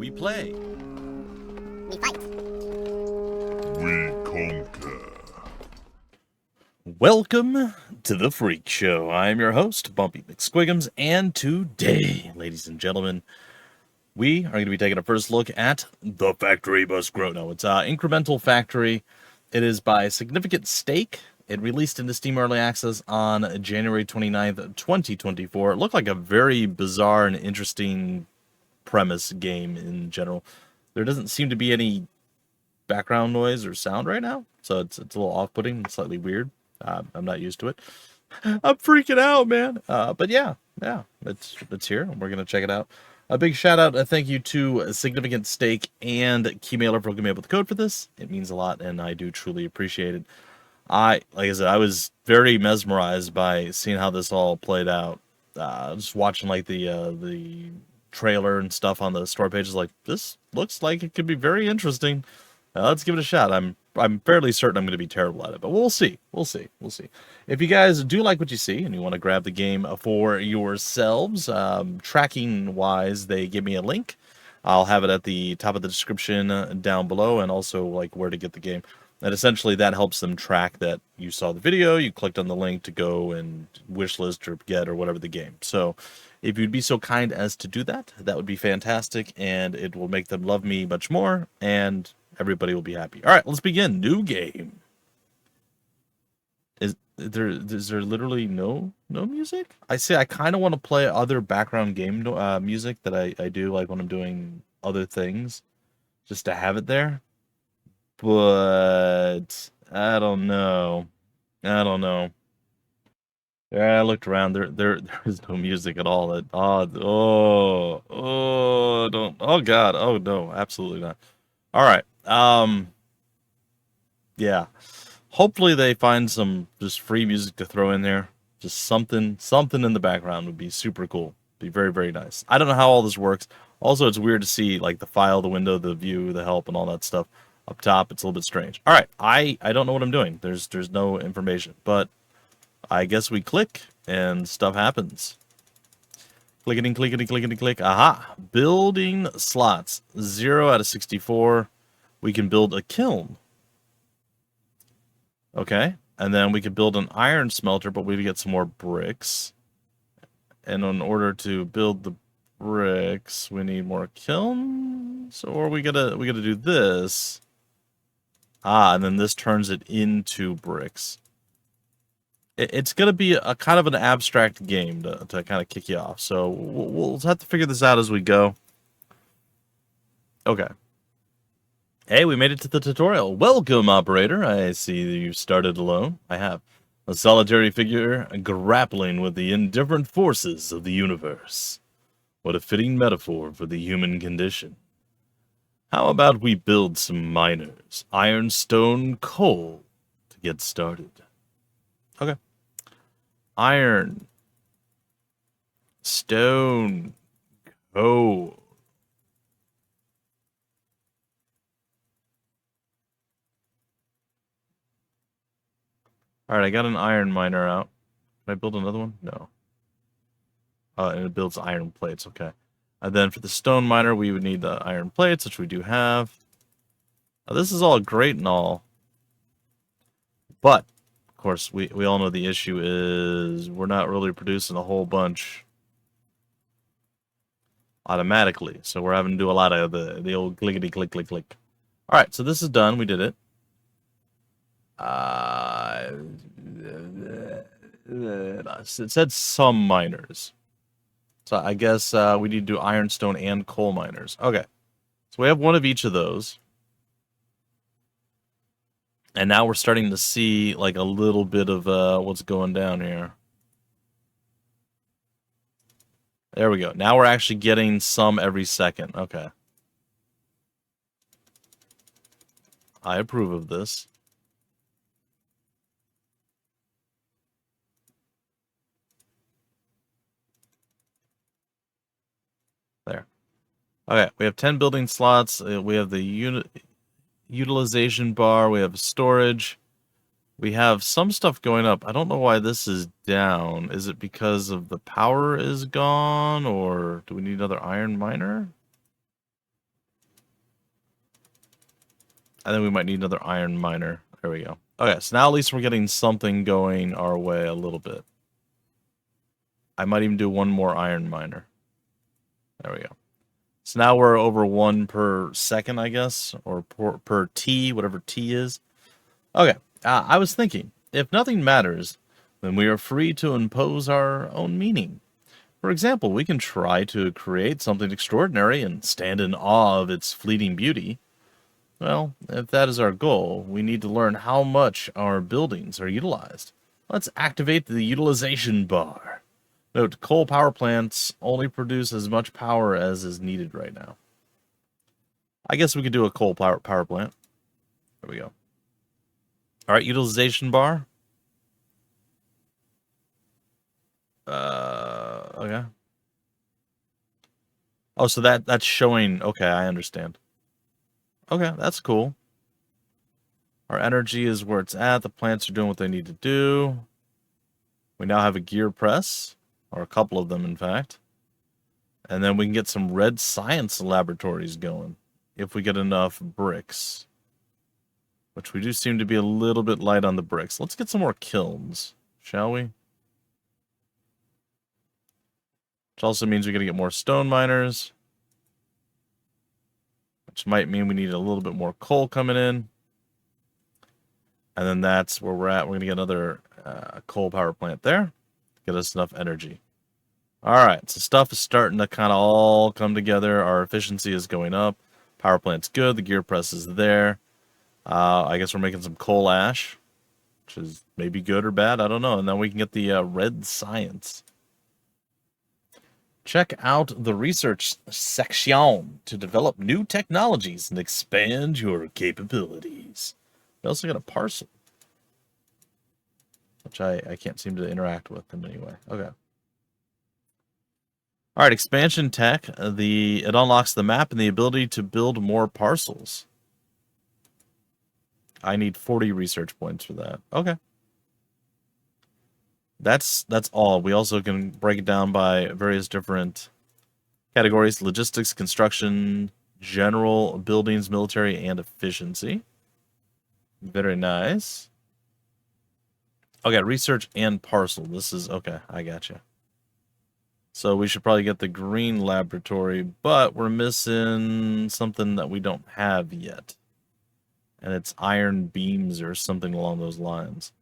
We play. We fight. We conquer. Welcome to the Freak Show. I'm your host, Bumpy McSquigums, and today, ladies and gentlemen, we are going to be taking a first look at The Factory Must Grow. No, it's Incremental Factory. It is by Significant Stake. It released into Steam Early Access on January 29th, 2024. It looked like a very bizarre and interesting premise game in general. There doesn't seem to be any background noise or sound right now, so it's a little off-putting, slightly weird. I'm not used to it. I'm freaking out, man. But yeah, it's here, and we're gonna check it out. A big shout out, a thank you to Significant Stake and Keymailer for hooking me up with the code for this. It means a lot, and I do truly appreciate it. Like I said, I was very mesmerized by seeing how this all played out. Just watching like the trailer and stuff on the store pages, like this looks like it could be very interesting. Let's give it a shot. I'm fairly certain I'm going to be terrible at it, but we'll see. We'll see. If you guys do like what you see and you want to grab the game for yourselves, tracking-wise, they give me a link. I'll have it at the top of the description down below, and also like where to get the game. And essentially that helps them track that you saw the video, you clicked on the link to go and wishlist or get or whatever the game. So if you'd be so kind as to do that, that would be fantastic, and it will make them love me much more, and everybody will be happy. All right, let's begin. New game. Is there literally no music? I say I kind of want to play other background game music that I do like when I'm doing other things, just to have it there. But I don't know. Yeah, I looked around. There's no music at all. Don't. Oh God. Oh no, absolutely not. All right. Yeah. Hopefully they find some just free music to throw in there. Just something in the background would be super cool. Be very, very nice. I don't know how all this works. Also, it's weird to see like the file, the window, the view, the help, and all that stuff up top. It's a little bit strange. All right. I don't know what I'm doing. There's no information, but I guess we click and stuff happens. Clickety, clickety, clickety, click. Aha. Building slots. 0 out of 64. We can build a kiln. Okay. And then we could build an iron smelter, but we get some more bricks. And in order to build the bricks, we need more kilns. Or we gotta do this. And then this turns it into bricks. It's going to be a kind of an abstract game to kind of kick you off. So we'll have to figure this out as we go. Okay. Hey, we made it to the tutorial. Welcome, operator. I see that you started alone. I have. A solitary figure grappling with the indifferent forces of the universe. What a fitting metaphor for the human condition. How about we build some miners? Iron, stone, coal to get started. Okay. Iron, stone, coal. All right, I got an iron miner out. Can I build another one? No. And it builds iron plates. Okay. And then for the stone miner, we would need the iron plates, which we do have. Now, this is all great and all, but of course, we all know the issue is we're not really producing a whole bunch automatically. So we're having to do a lot of the old clickety click click click. All right, so this is done. We did it. It said some miners. So I guess we need to do iron, stone, and coal miners. Okay. So we have one of each of those. And now we're starting to see like a little bit of what's going down here. There we go. Now we're actually getting some every second. Okay. I approve of this. There. Okay, we have 10 building slots. We have the utilization bar. We have storage. We have some stuff going up. I don't know why this is down. Is it because of the power is gone, or do we need another iron miner? I think we might need another iron miner. There we go. Okay, so now at least we're getting something going our way a little bit. I might even do one more iron miner. There we go. So now we're over 1 per second, I guess, or per T, whatever T is. Okay, I was thinking, if nothing matters, then we are free to impose our own meaning. For example, we can try to create something extraordinary and stand in awe of its fleeting beauty. Well, if that is our goal, we need to learn how much our buildings are utilized. Let's activate the utilization bar. Note, coal power plants only produce as much power as is needed right now. I guess we could do a coal power plant. There we go. All right, utilization bar. Okay. Oh, so that's showing. Okay, I understand. Okay, that's cool. Our energy is where it's at. The plants are doing what they need to do. We now have a gear press, or a couple of them, in fact. And then we can get some red science laboratories going if we get enough bricks. Which we do seem to be a little bit light on the bricks. Let's get some more kilns, shall we? Which also means we're going to get more stone miners. Which might mean we need a little bit more coal coming in. And then that's where we're at. We're going to get another coal power plant there. Get us enough energy. Alright, so stuff is starting to kind of all come together. Our efficiency is going up. Power plant's good. The gear press is there. I guess we're making some coal ash, which is maybe good or bad. I don't know. And then we can get the red science. Check out the research section to develop new technologies and expand your capabilities. We also got a parcel, which I can't seem to interact with in any way. Okay. All right, expansion tech. It unlocks the map and the ability to build more parcels. I need 40 research points for that. Okay. That's all. We also can break it down by various different categories: logistics, construction, general, buildings, military, and efficiency. Very nice. Okay, research and parcel. This is okay. I gotcha. So we should probably get the green laboratory, but we're missing something that we don't have yet. And it's iron beams or something along those lines.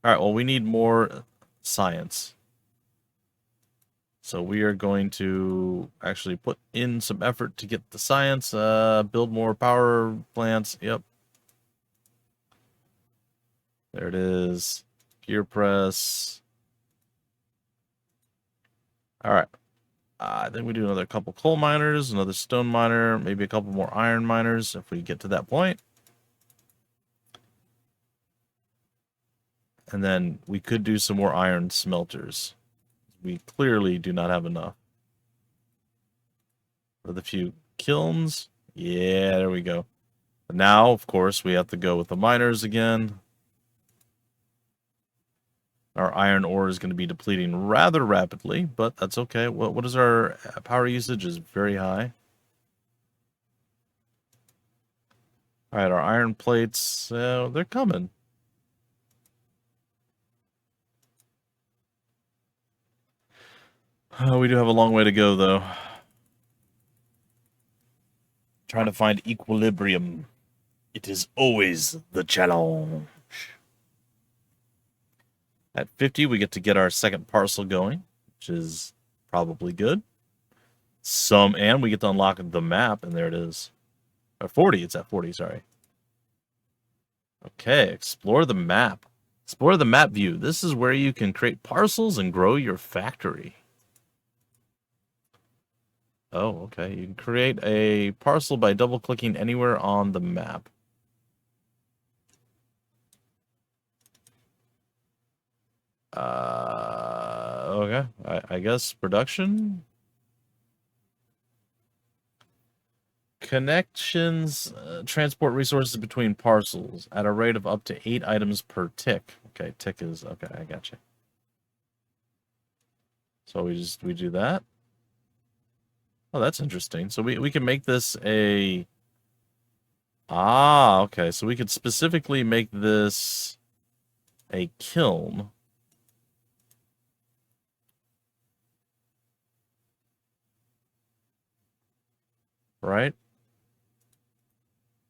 All right, well, we need more science. So we are going to actually put in some effort to get the science, build more power plants. Yep. There it is. Gear press. All right. I think we do another couple coal miners, another stone miner, maybe a couple more iron miners if we get to that point. And then we could do some more iron smelters. We clearly do not have enough. With a few kilns. Yeah, there we go. But now, of course, we have to go with the miners again. Our iron ore is going to be depleting rather rapidly, but that's okay. What is our power usage? Is very high. All right, our iron plates, they're coming. We do have a long way to go, though. Trying to find equilibrium. It is always the challenge. At 50, we get to get our second parcel going, which is probably good. And we get to unlock the map, and there it is. Or 40, it's at 40, sorry. Okay, explore the map. Explore the map view. This is where you can create parcels and grow your factory. Oh, okay. You can create a parcel by double-clicking anywhere on the map. Okay. I guess production? Connections transport resources between parcels at a rate of up to 8 items per tick. Okay, tick is... Okay, I gotcha. So we do that. Oh, that's interesting. So we can make this a Ah, okay. So we could specifically make this a kiln. Right?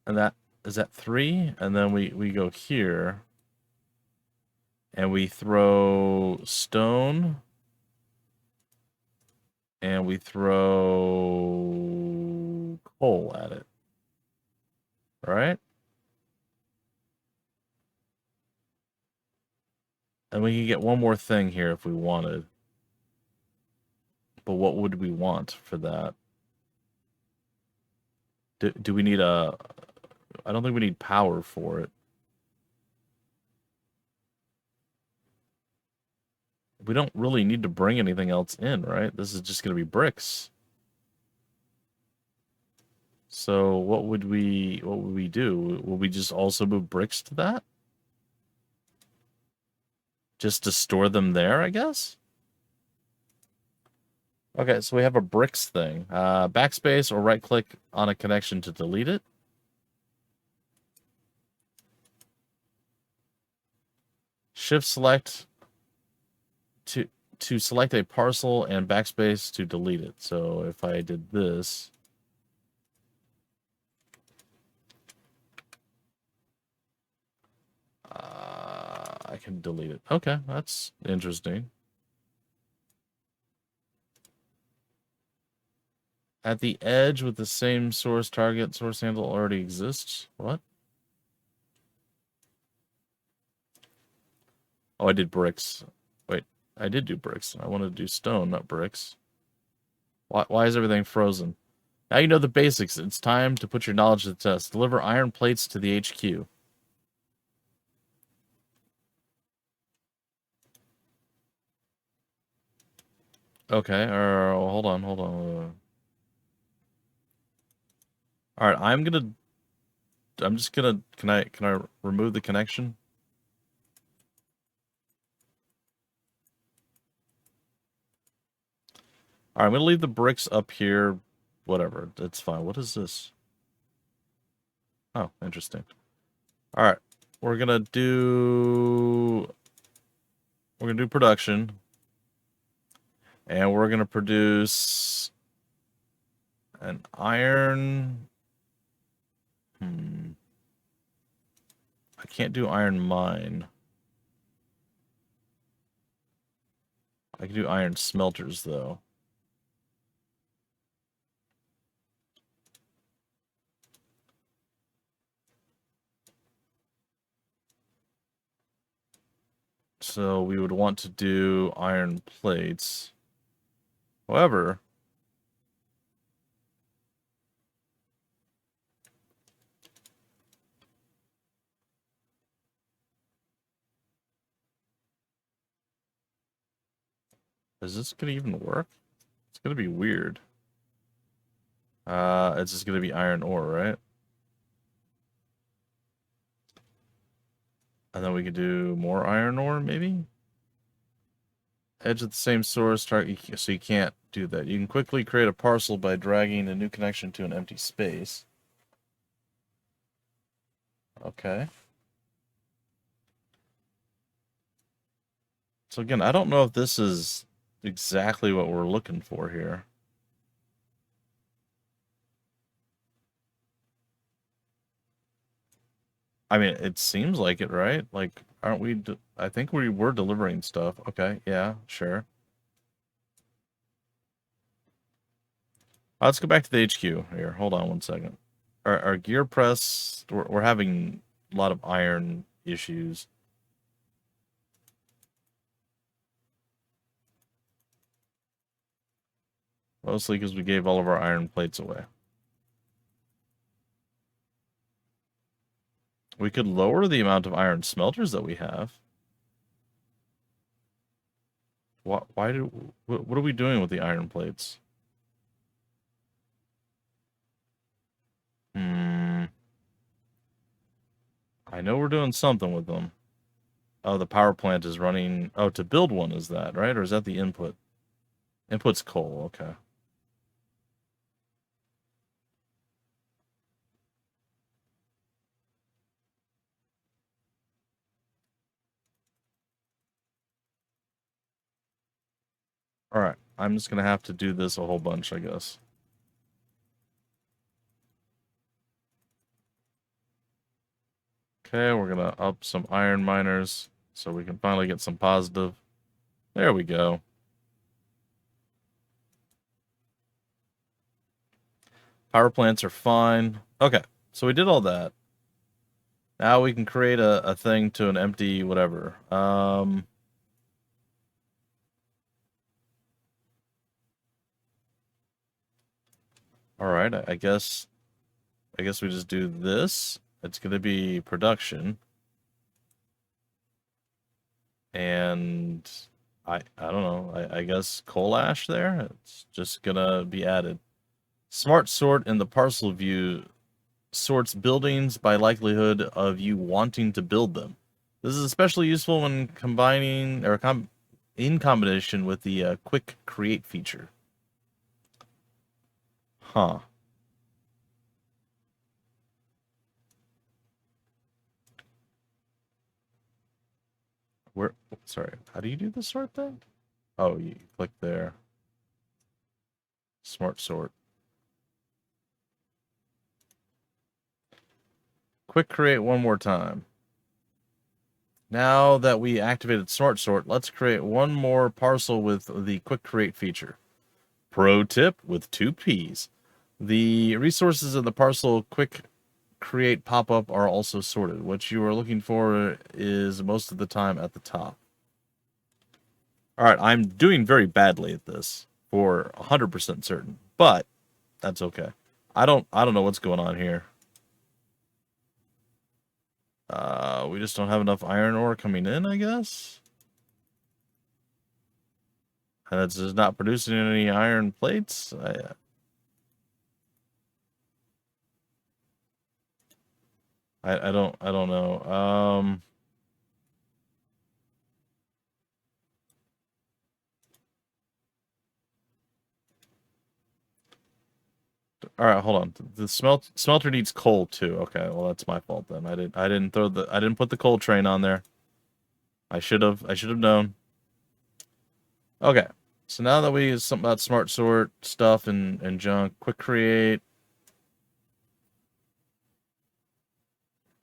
And that is that 3? And then we go here. And we throw stone. And we throw coal at it. Right? And we can get one more thing here if we wanted. But what would we want for that? Do we need a... I don't think we need power for it. We don't really need to bring anything else in, right? This is just going to be bricks. So what would we do? Will we just also move bricks to that? Just to store them there, I guess? Okay, so we have a bricks thing. Backspace or right-click on a connection to delete it. Shift select to select a parcel and backspace to delete it. So if I did this, I can delete it. Okay, that's interesting. At the edge with the same source target, source handle already exists. What? Oh, I did bricks. Wait, I did do bricks. I wanted to do stone, not bricks. Why is everything frozen? Now you know the basics. It's time to put your knowledge to the test. Deliver iron plates to the HQ. Okay, hold on. All right, I'm just gonna, can I remove the connection? All right, I'm gonna leave the bricks up here. Whatever, it's fine. What is this? Oh, interesting. All right, we're gonna do production, and we're gonna produce an iron. I can't do iron mine. I can do iron smelters though. So we would want to do iron plates. However, is this gonna even work? It's gonna be weird. It's just gonna be iron ore, right? And then we could do more iron ore, maybe? Edge of the same source, target, so you can't do that. You can quickly create a parcel by dragging a new connection to an empty space. Okay. So again, I don't know if this is exactly what we're looking for here. I mean, it seems like it, right? Like, aren't we... I think we were delivering stuff. Okay, yeah, sure. Let's go back to the HQ here. Hold on one second. Our gear press... We're having a lot of iron issues. Mostly because we gave all of our iron plates away. We could lower the amount of iron smelters that we have. What are we doing with the iron plates? I know we're doing something with them. Oh, the power plant is running... Oh, to build one is that, right? Or is that the input? Input's coal, okay. Alright, I'm just gonna have to do this a whole bunch, I guess. Okay, we're gonna up some iron miners so we can finally get some positive. There we go. Power plants are fine. Okay, so we did all that. Now we can create a thing to an empty whatever. Alright, I guess we just do this. It's gonna be production. And I don't know. I guess coal ash there. It's just gonna be added. Smart sort in the parcel view sorts buildings by likelihood of you wanting to build them. This is especially useful when combining or in combination with the quick create feature. Huh. Where? Sorry. How do you do the sort then? Oh, you click there. Smart sort. Quick create one more time. Now that we activated Smart Sort, let's create one more parcel with the Quick Create feature. Pro tip with 2 P's. The resources in the parcel Quick Create pop-up are also sorted. What you are looking for is most of the time at the top. Alright, I'm doing very badly at this, for 100% certain, but that's okay. I don't know what's going on here. We just don't have enough iron ore coming in, I guess? And it's just not producing any iron plates? I don't know. All right, hold on. The smelter needs coal too. Okay, well that's my fault then. I didn't put the coal train on there. I should have known. Okay. So now that we use something about smart sort stuff and junk, quick create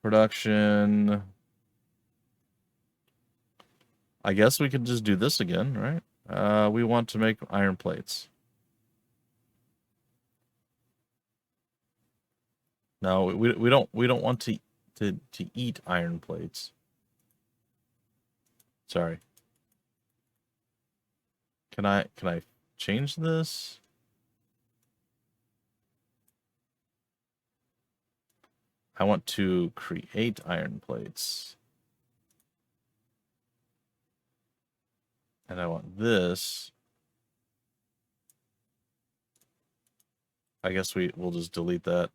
production. I guess we could just do this again, right? We want to make iron plates. No, we don't want to eat iron plates. Sorry. Can I change this? I want to create iron plates. And I want this. I guess we'll just delete that.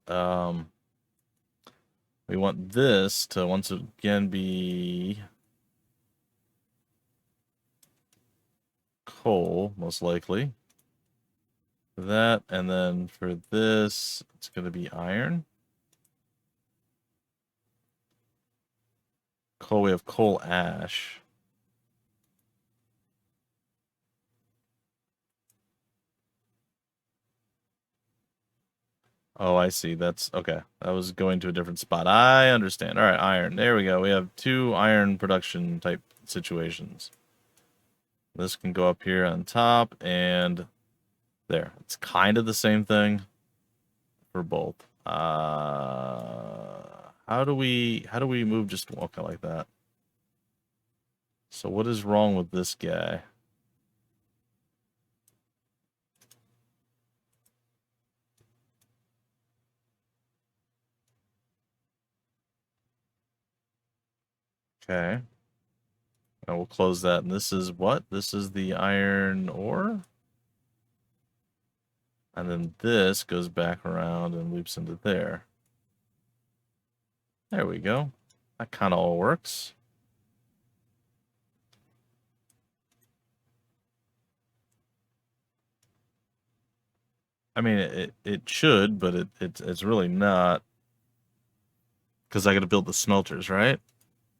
We want this to once again be coal, most likely. That, and then for this, it's going to be iron. Coal, we have coal ash. Oh, I see. That's okay. That was going to a different spot. I understand. All right, iron. There we go. We have 2 iron production type situations. This can go up here on top and there. It's kind of the same thing for both. How do we move just okay like that? So what is wrong with this guy? Okay. And we'll close that. And this is what? This is the iron ore. And then this goes back around and loops into there. There we go. That kind of all works. I mean, it should, but it's really not. Because I got to build the smelters, right?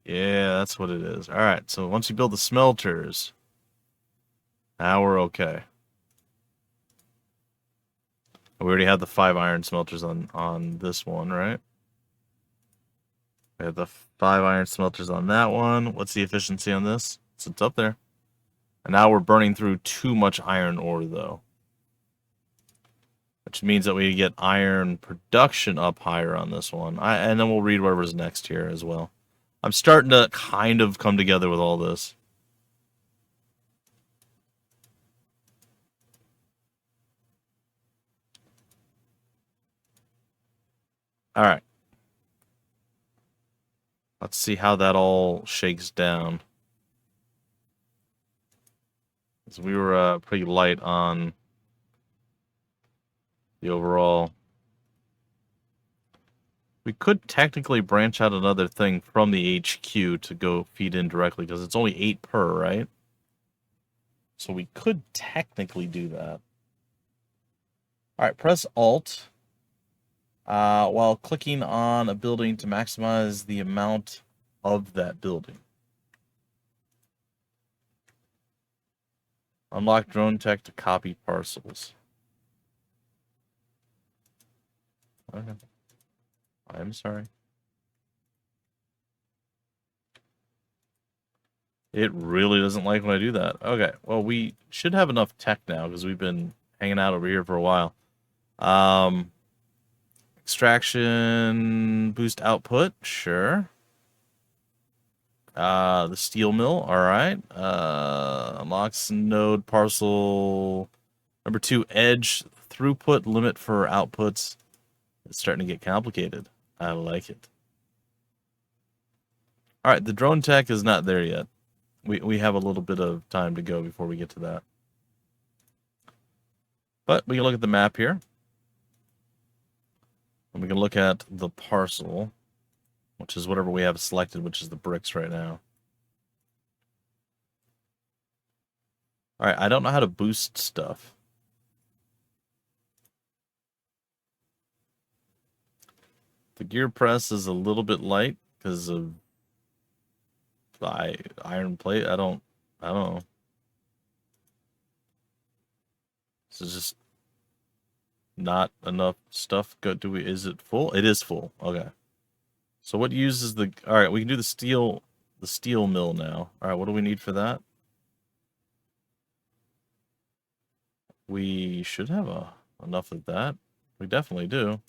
Yeah, that's what it is. All right, so once you build the smelters, Now we're okay. We already had the 5 iron smelters on this one, right? We have the 5 iron smelters on that one. What's the efficiency on this? It's up there. And now we're burning through too much iron ore, though. Which means that we get iron production up higher on this one. And then we'll read whatever's next here as well. I'm starting to kind of come together with all this. All right. Let's see how that all shakes down. Because we were pretty light on the overall. We could technically branch out another thing from the HQ to go feed in directly, because it's only 8 per, right? So we could technically do that. All right, press Alt while clicking on a building to maximize the amount of that building. Unlock drone tech to copy parcels. Okay. I'm sorry. It really doesn't like when I do that. Okay, well, we should have enough tech now because we've been hanging out over here for a while. Extraction, boost output, sure. The steel mill, all right. Unlocks node parcel number 2, edge throughput limit for outputs. It's starting to get complicated. I like it. All right, the drone tech is not there yet. We have a little bit of time to go before we get to that. But we can look at the map here. And we can look at the parcel, which is whatever we have selected, which is the bricks right now. All right, I don't know how to boost stuff. The gear press is a little bit light because of the iron plate. I don't know. This is just not enough stuff. Is it full? It is full. Okay. So what uses the... All right, we can do the steel mill now. All right, what do we need for that? We should have enough of that. We definitely do.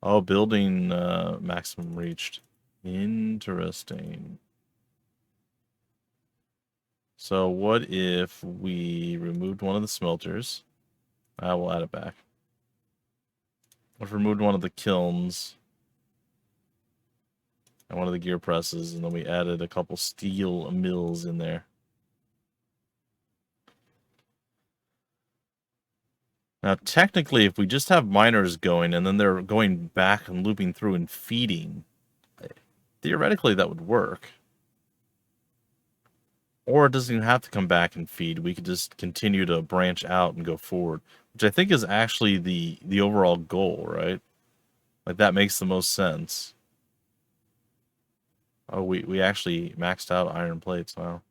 Oh, building maximum reached. Interesting. So what if we removed one of the smelters? We'll add it back. What if we removed one of the kilns and one of the gear presses, and then we added a couple steel mills in there? Now, technically, if we just have miners going and then they're going back and looping through and feeding, theoretically that would work. Or it doesn't even have to come back and feed. We could just continue to branch out and go forward, which I think is actually the overall goal, right? Like, that makes the most sense. Oh, we actually maxed out iron plates, wow.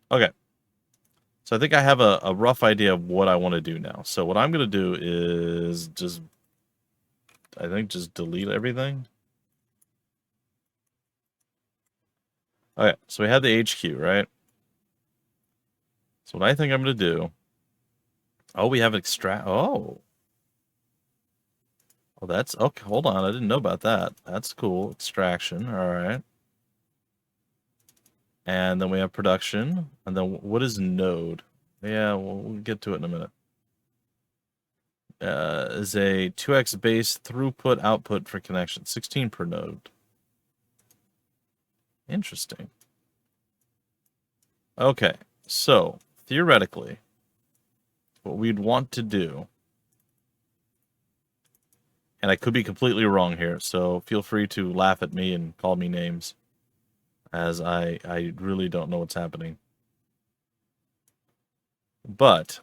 Okay. So I think I have a rough idea of what I want to do now. So what I'm going to do is just delete everything. Okay, so we had the HQ, right? So what I think I'm going to do... Oh, we have extract... Oh, that's... Okay, hold on. I didn't know about that. That's cool. Extraction, all right. And then we have production. And then what is node? Yeah, we'll get to it in a minute. Is a 2x base throughput output for connection. 16 per node. Interesting. Okay, so theoretically, what we'd want to do, and I could be completely wrong here, so feel free to laugh at me and call me names, as I really don't know what's happening. But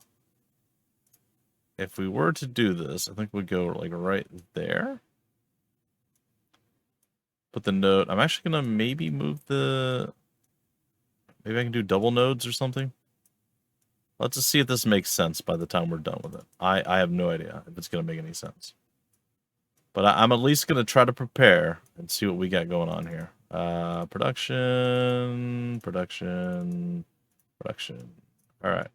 if we were to do this, I think we'd go like right there. Put the node. I'm actually gonna maybe move the... Maybe I can do double nodes or something. Let's just see if this makes sense by the time we're done with it. I have no idea if it's going to make any sense. But I'm at least going to try to prepare and see what we got going on here. Production. All right.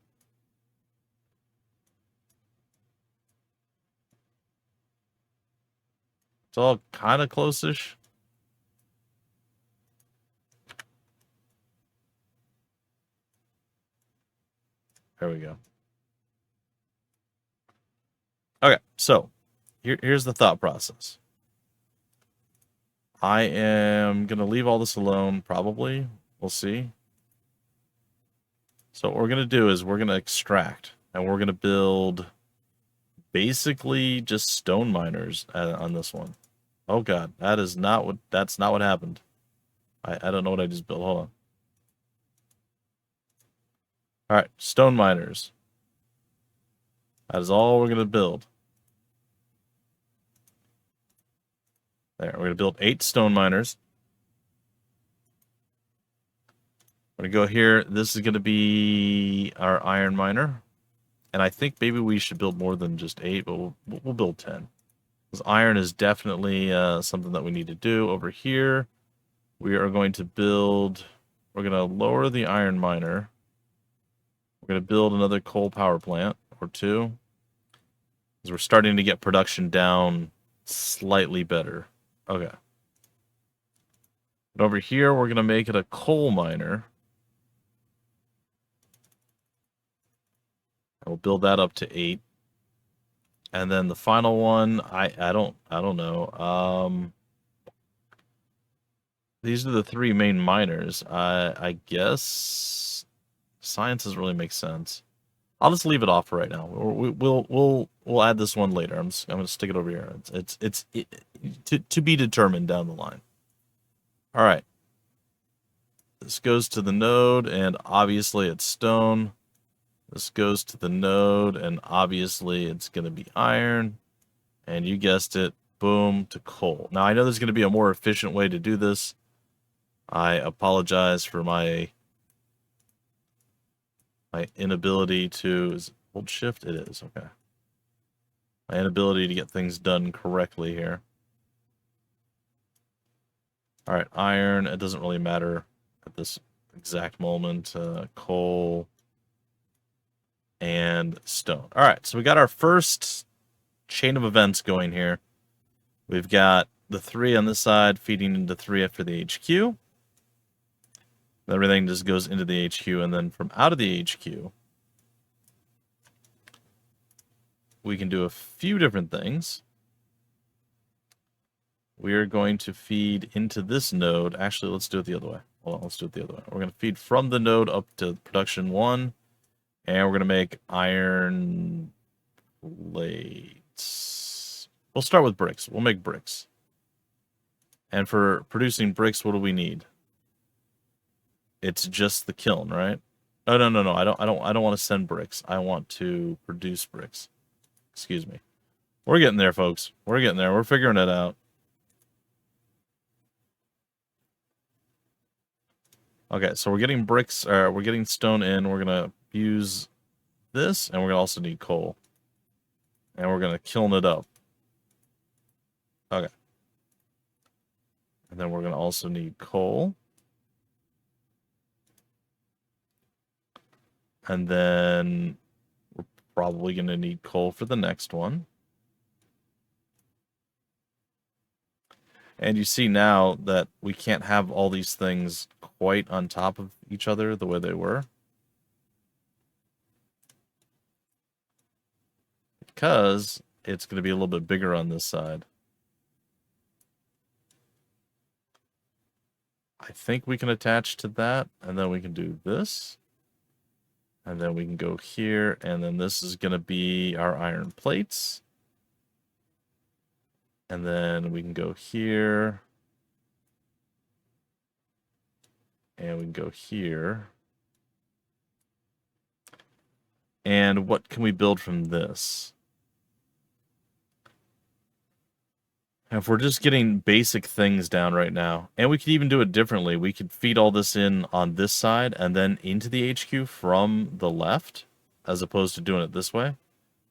It's all kind of close-ish. There we go. Okay, so here's the thought process. I am going to leave all this alone, probably. We'll see. So what we're going to do is we're going to extract, and we're going to build basically just stone miners on this one. Oh god, that's not what happened. I don't know what I just built. Hold on. Alright, stone miners. That is all we're going to build. There, we're going to build 8 stone miners. We're going to go here. This is going to be our iron miner. And I think maybe we should build more than just 8, but we'll build 10. Because iron is definitely something that we need to do. Over here, we are going to build... We're going to lower the iron miner. We're going to build another coal power plant or 2. Because we're starting to get production down slightly better. Okay. And over here, we're going to make it a coal miner. We'll build that up to 8. And then the final one, I don't know. These are the 3 main miners. I guess science doesn't really make sense. I'll just leave it off for right now. We'll add this one later. I'm gonna stick it over here. It's to be determined down the line. All right. This goes to the node, and obviously it's stone. This goes to the node, and obviously it's gonna be iron. And you guessed it, boom, to coal. Now I know there's gonna be a more efficient way to do this. I apologize for my inability to... Is it hold shift? It is, okay. My inability to get things done correctly here. Alright, iron, it doesn't really matter at this exact moment. Coal and stone. Alright, so we got our first chain of events going here. We've got the 3 on this side feeding into 3 after the HQ. Everything just goes into the HQ, and then from out of the HQ, we can do a few different things. We are going to feed into this node. Actually, let's do it the other way. Hold on, let's do it the other way. We're going to feed from the node up to production 1, and we're going to make iron plates. We'll start with bricks. We'll make bricks. And for producing bricks, what do we need? It's just the kiln, right? Oh, no. I don't want to send bricks. I want to produce bricks. Excuse me. We're getting there, folks. We're getting there. We're figuring it out. Okay, so we're getting bricks, we're getting stone in. We're going to use this, and we're going to also need coal. And we're going to kiln it up. Okay. And then we're going to also need coal. And then we're probably going to need coal for the next one. And you see now that we can't have all these things quite on top of each other the way they were. Because it's going to be a little bit bigger on this side. I think we can attach to that, and then we can do this. And then we can go here, and then this is going to be our iron plates. And then we can go here. And we can go here. And what can we build from this? If we're just getting basic things down right now, and we could even do it differently. We could feed all this in on this side and then into the HQ from the left, as opposed to doing it this way.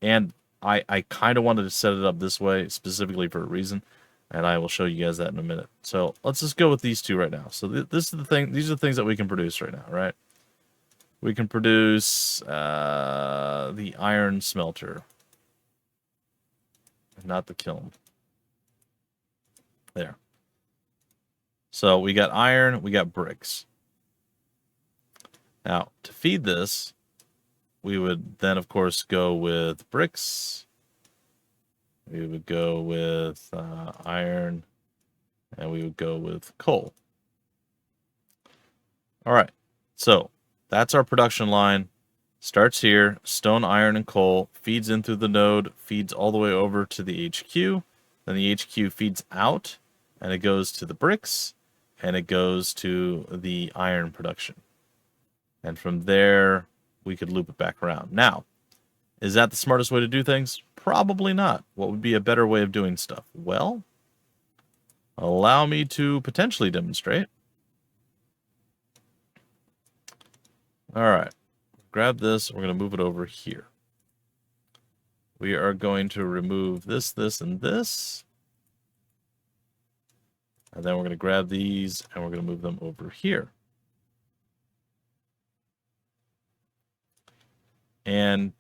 And I kind of wanted to set it up this way specifically for a reason, and I will show you guys that in a minute. So let's just go with these two right now. So this is the thing. These are the things that we can produce right now, right? We can produce the iron smelter, not the kiln. There. So we got iron, we got bricks. Now, to feed this, we would then, of course, go with bricks. We would go with iron, and we would go with coal. All right, so that's our production line. Starts here, stone, iron, and coal, feeds in through the node, feeds all the way over to the HQ. Then the HQ feeds out, and it goes to the bricks, and it goes to the iron production. And from there, we could loop it back around. Now, is that the smartest way to do things? Probably not. What would be a better way of doing stuff? Well, allow me to potentially demonstrate. All right, grab this. We're going to move it over here. We are going to remove this, this, and this. And then we're going to grab these, and we're going to move them over here. And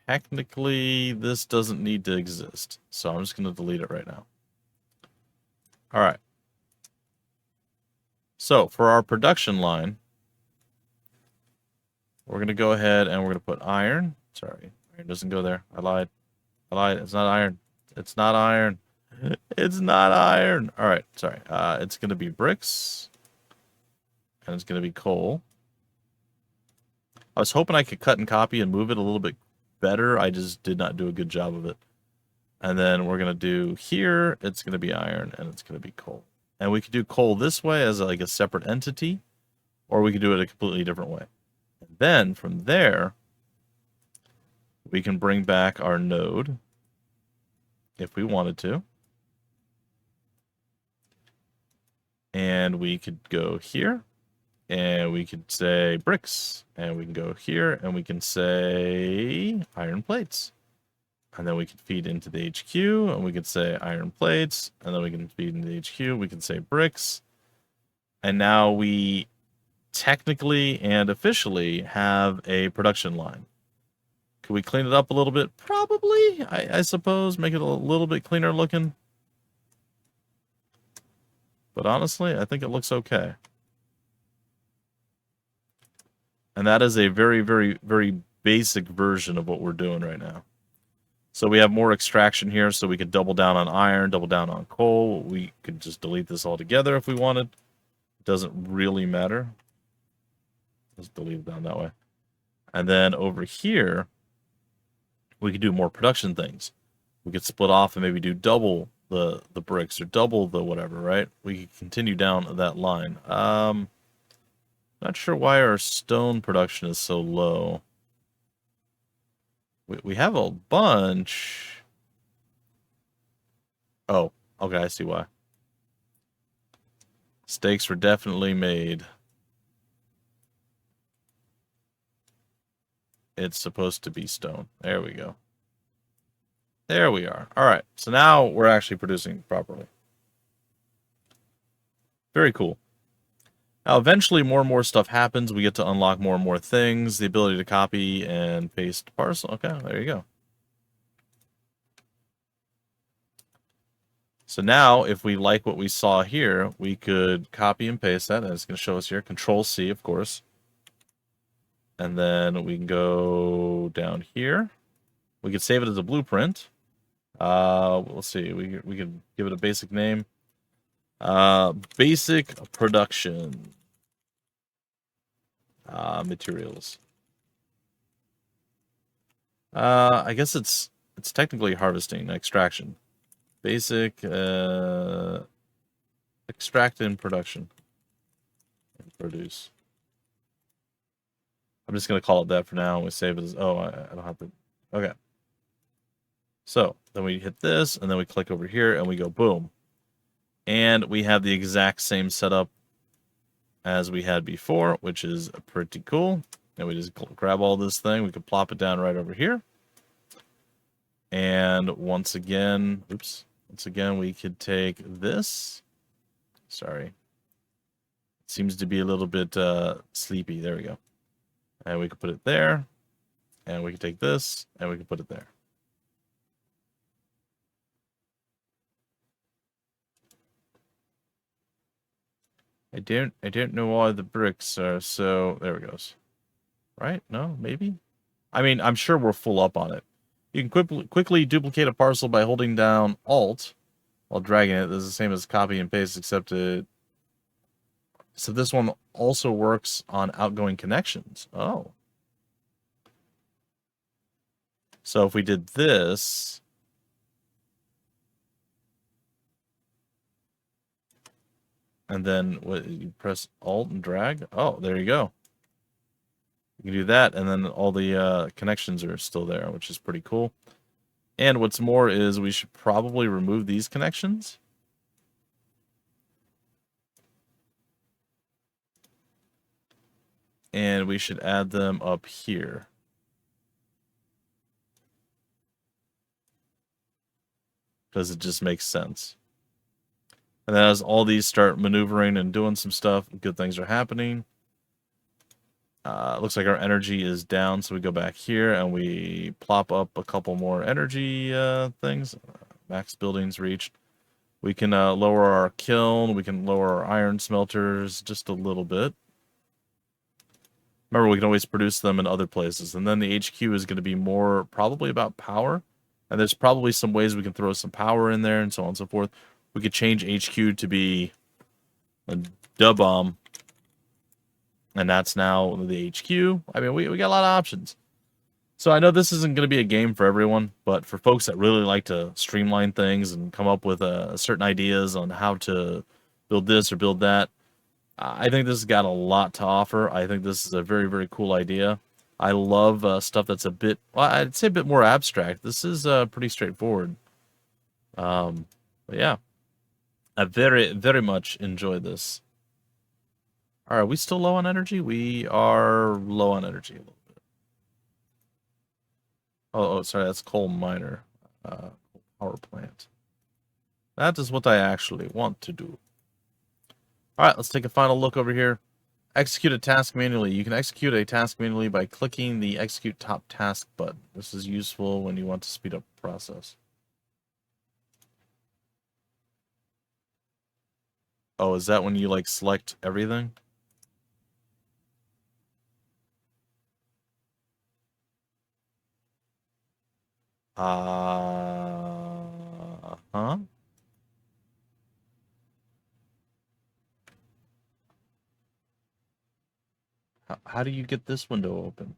technically, this doesn't need to exist. So I'm just going to delete it right now. All right. So for our production line, we're going to go ahead and we're going to put iron. Sorry, iron doesn't go there. I lied. It's not iron. It's not iron. It's not iron. All right, sorry. It's going to be bricks. And it's going to be coal. I was hoping I could cut and copy and move it a little bit better. I just did not do a good job of it. And then we're going to do here, it's going to be iron, and it's going to be coal. And we could do coal this way as like a separate entity, or we could do it a completely different way. And then from there, we can bring back our node if we wanted to. And we could go here, and we could say bricks, and we can go here, and we can say iron plates. And then we can feed into the HQ, and we could say iron plates, and then we can feed into the HQ, we can say bricks. And now we technically and officially have a production line. Could we clean it up a little bit? Probably, I suppose. Make it a little bit cleaner looking. But honestly, I think it looks okay. And that is a very, very, very basic version of what we're doing right now. So we have more extraction here, so we could double down on iron, double down on coal. We could just delete this altogether if we wanted. It doesn't really matter. Let's delete it down that way. And then over here, we could do more production things. We could split off and maybe do double the bricks or double the whatever, right? We could continue down that line. Not sure why our stone production is so low. We have a bunch. Oh, okay, I see why. Stakes were definitely made. It's supposed to be stone. There we go. There we are. All right, so now we're actually producing properly. Very cool. Now, eventually, more and more stuff happens. We get to unlock more and more things. The ability to copy and paste parcel. Okay, there you go. So now, if we like what we saw here, we could copy and paste that. And it's going to show us here. Control-C, of course. And then we can go down here. We could save it as a blueprint. Let's see. We could give it a basic name. Basic production materials. I guess it's technically harvesting, extraction. Basic extract and production. And produce. I'm just gonna call it that for now, and we save it as I don't have to. Okay. So then we hit this, and then we click over here, and we go boom. And we have the exact same setup as we had before, which is pretty cool. And we just grab all this thing. We can plop it down right over here. And once again, we could take this. Sorry. It seems to be a little bit sleepy. There we go. And we can put it there. And we can take this, and we can put it there. I don't know why the bricks are so... There it goes. Right? No? Maybe? I mean, I'm sure we're full up on it. You can quickly duplicate a parcel by holding down Alt while dragging it. This is the same as copy and paste, except so this one also works on outgoing connections. Oh. So if we did this... And then you press Alt and drag. Oh, there you go. You can do that, and then all the connections are still there, which is pretty cool. And what's more is we should probably remove these connections. And we should add them up here. Because it just makes sense. And then as all these start maneuvering and doing some stuff, good things are happening. Looks like our energy is down, so we go back here and we plop up a couple more energy things. Max buildings reached. We can lower our kiln. We can lower our iron smelters just a little bit. Remember, we can always produce them in other places. And then the HQ is going to be more probably about power. And there's probably some ways we can throw some power in there and so on and so forth. We could change HQ to be a dub-bomb. And that's now the HQ. I mean, we got a lot of options. So I know this isn't going to be a game for everyone, but for folks that really like to streamline things and come up with certain ideas on how to build this or build that, I think this has got a lot to offer. I think this is a very, very cool idea. I love stuff that's a bit, well, I'd say a bit more abstract. This is pretty straightforward. But yeah, I very, very much enjoyed this. All right, are we still low on energy? We are low on energy a little bit. Oh, sorry, that's coal miner. Power plant. That is what I actually want to do. All right, let's take a final look over here. Execute a task manually. You can execute a task manually by clicking the Execute Top Task button. This is useful when you want to speed up the process. Oh, is that when you, like, select everything? Huh? How do you get this window open?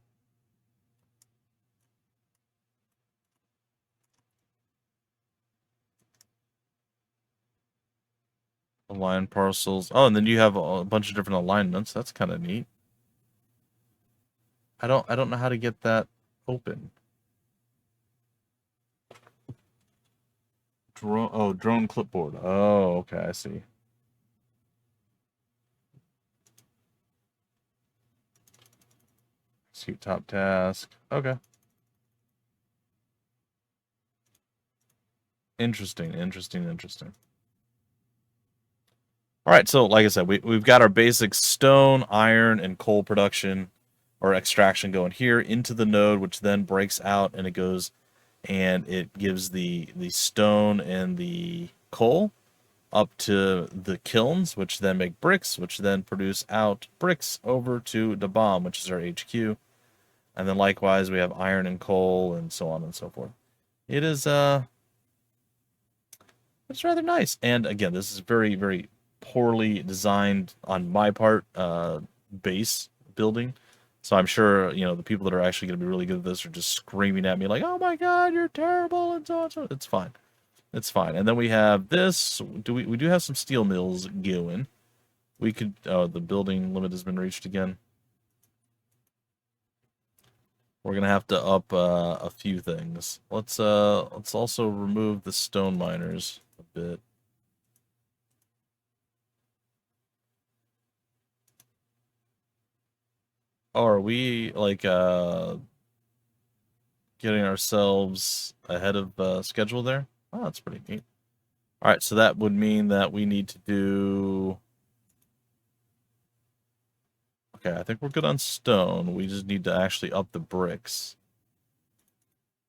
Align parcels. Oh, and then you have a bunch of different alignments. That's kind of neat. I don't know how to get that open. Drone clipboard. Oh, okay, I see. Execute top task. Okay. Interesting. All right, so like I said, we've got our basic stone, iron, and coal production or extraction going here into the node, which then breaks out and it goes and it gives the stone and the coal up to the kilns, which then make bricks, which then produce out bricks over to the bomb, which is our HQ. And then likewise, we have iron and coal and so on and so forth. It is it's rather nice. And again, this is very, very poorly designed on my part base building. So I'm sure, you know, the people that are actually going to be really good at this are just screaming at me like, "Oh my God, you're terrible!" and so on. So it's fine. It's fine. And then we have this. We do have some steel mills going. We could. Oh, the building limit has been reached again. We're gonna have to up a few things. Let's also remove the stone miners a bit. Oh, are we like getting ourselves ahead of schedule there? Oh, that's pretty neat. All right, so that would mean that we need to do. Okay, I think we're good on stone. We just need to actually up the bricks.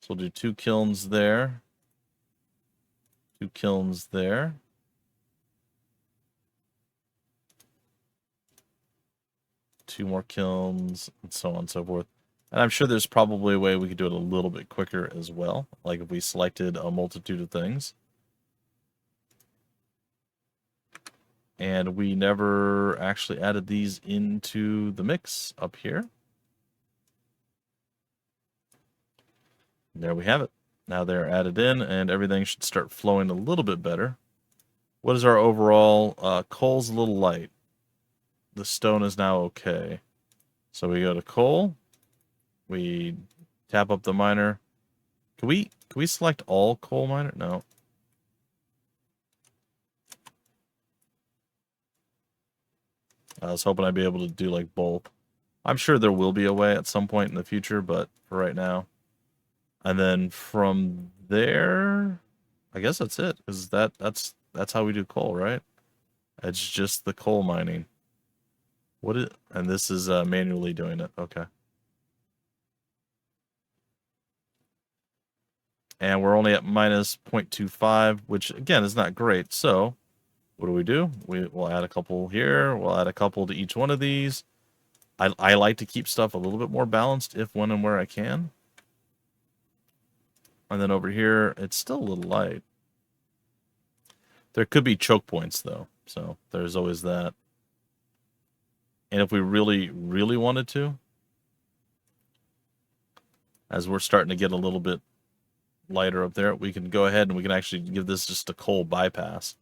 So we'll do 2 kilns there. 2 kilns there. Two more kilns, and so on and so forth. And I'm sure there's probably a way we could do it a little bit quicker as well, like if we selected a multitude of things. And we never actually added these into the mix up here. There we have it. Now they're added in, and everything should start flowing a little bit better. What is our overall? Coal's a little light. The stone is now okay. So we go to coal. We tap up the miner. Can we select all coal miner? No. I was hoping I'd be able to do like both. I'm sure there will be a way at some point in the future, but for right now. And then from there, I guess that's it. Is that's how we do coal, right? It's just the coal mining. And this is manually doing it. Okay. And we're only at minus 0.25, which again is not great. So what do? We'll add a couple here. We'll add a couple to each one of these. I like to keep stuff a little bit more balanced if, when, and where I can. And then over here, it's still a little light. There could be choke points, though. So there's always that. And if we really, really wanted to, as we're starting to get a little bit lighter up there, we can go ahead and we can actually give this just a coal bypass.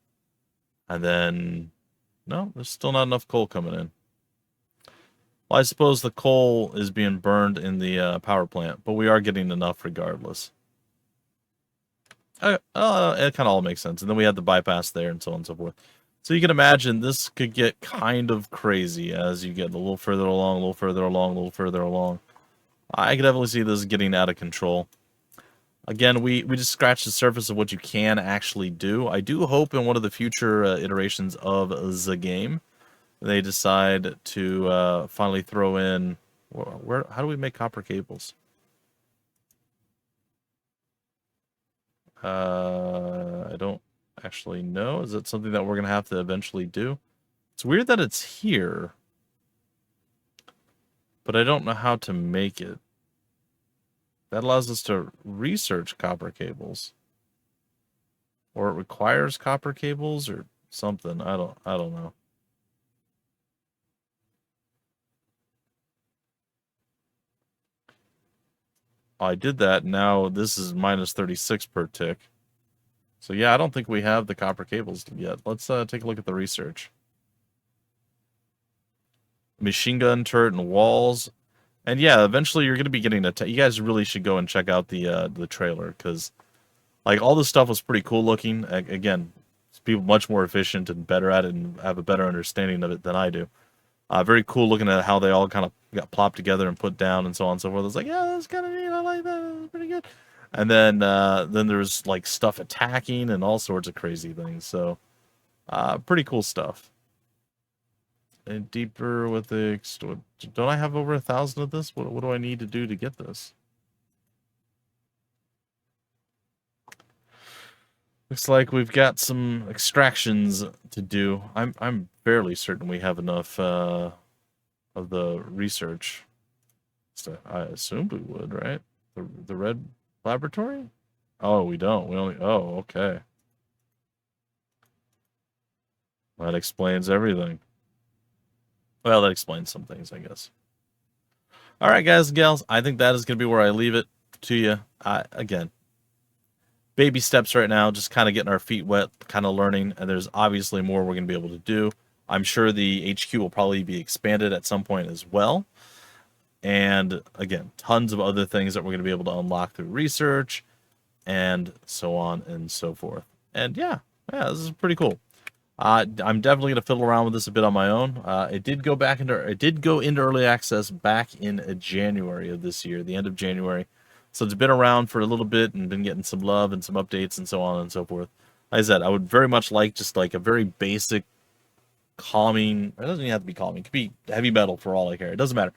And then, no, there's still not enough coal coming in. Well, I suppose the coal is being burned in the power plant, but we are getting enough regardless. It kind of all makes sense. And then we had the bypass there and so on and so forth. So you can imagine this could get kind of crazy as you get a little further along, a little further along, a little further along. I could definitely see this getting out of control. Again, we just scratched the surface of what you can actually do. I do hope in one of the future iterations of the game, they decide to finally throw in... How do we make copper cables? I don't actually know. Is it something that we're going to have to eventually do? It's weird that it's here, but I don't know how to make it. That allows us to research copper cables. Or it requires copper cables or something. I don't know. I did that. Now this is minus 36 per tick. So yeah, I don't think we have the copper cables yet. Let's take a look at the research. Machine gun turret and walls. And yeah, eventually you're going to be getting a... You guys really should go and check out the trailer, because like all this stuff was pretty cool looking. Again, people much more efficient and better at it and have a better understanding of it than I do. Very cool looking at how they all kind of got plopped together and put down and so on and so forth. It's like, yeah, that's kind of neat. I like that. That's pretty good. And then there's like stuff attacking and all sorts of crazy things. So pretty cool stuff. And deeper with the... Don't I have over 1,000 of this? What do I need to do to get this? Looks like we've got some extractions to do. I'm fairly certain we have enough of the research. So I assumed we would, right? The red laboratory? Oh, we don't. We only... Oh, okay. That explains everything. Well, that explains some things, I guess. All right, guys and gals. I think that is going to be where I leave it to you. Again, baby steps right now, just kind of getting our feet wet, kind of learning, and there's obviously more we're going to be able to do. I'm sure the HQ will probably be expanded at some point as well. And again, tons of other things that we're going to be able to unlock through research and so on and so forth. And yeah, this is pretty cool. I'm definitely gonna fiddle around with this a bit on my own. It did go into early access back in January of this year, the end of January. So it's been around for a little bit and been getting some love and some updates and so on and so forth. Like I said, I would very much like just like a very basic, calming. It doesn't even have to be calming. It could be heavy metal for all I care. It doesn't matter.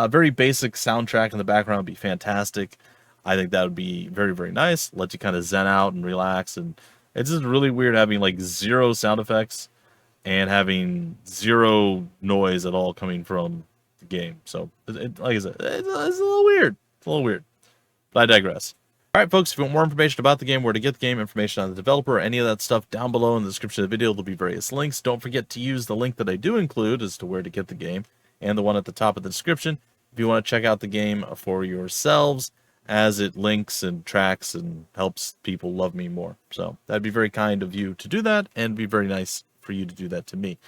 Very basic soundtrack in the background would be fantastic. I think that would be very, very nice. Let you kind of zen out and relax. And it's just really weird having like zero sound effects and having zero noise at all coming from the game. So, like I said, it's a little weird. It's a little weird. But I digress. All right, folks, if you want more information about the game, where to get the game, information on the developer, any of that stuff down below in the description of the video, there'll be various links. Don't forget to use the link that I do include as to where to get the game and the one at the top of the description if you want to check out the game for yourselves, as it links and tracks and helps people love me more. So that'd be very kind of you to do that, and be very nice for you to do that to me,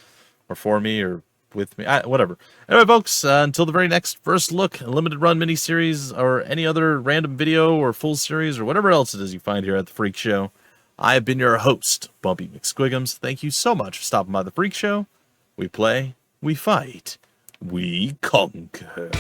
or for me, or with me, whatever. Anyway, folks, until the very next first look, limited run miniseries, or any other random video or full series, or whatever else it is you find here at the Freak Show, I have been your host, Bumpy McSquigums. Thank you so much for stopping by the Freak Show. We play, we fight, we conquer.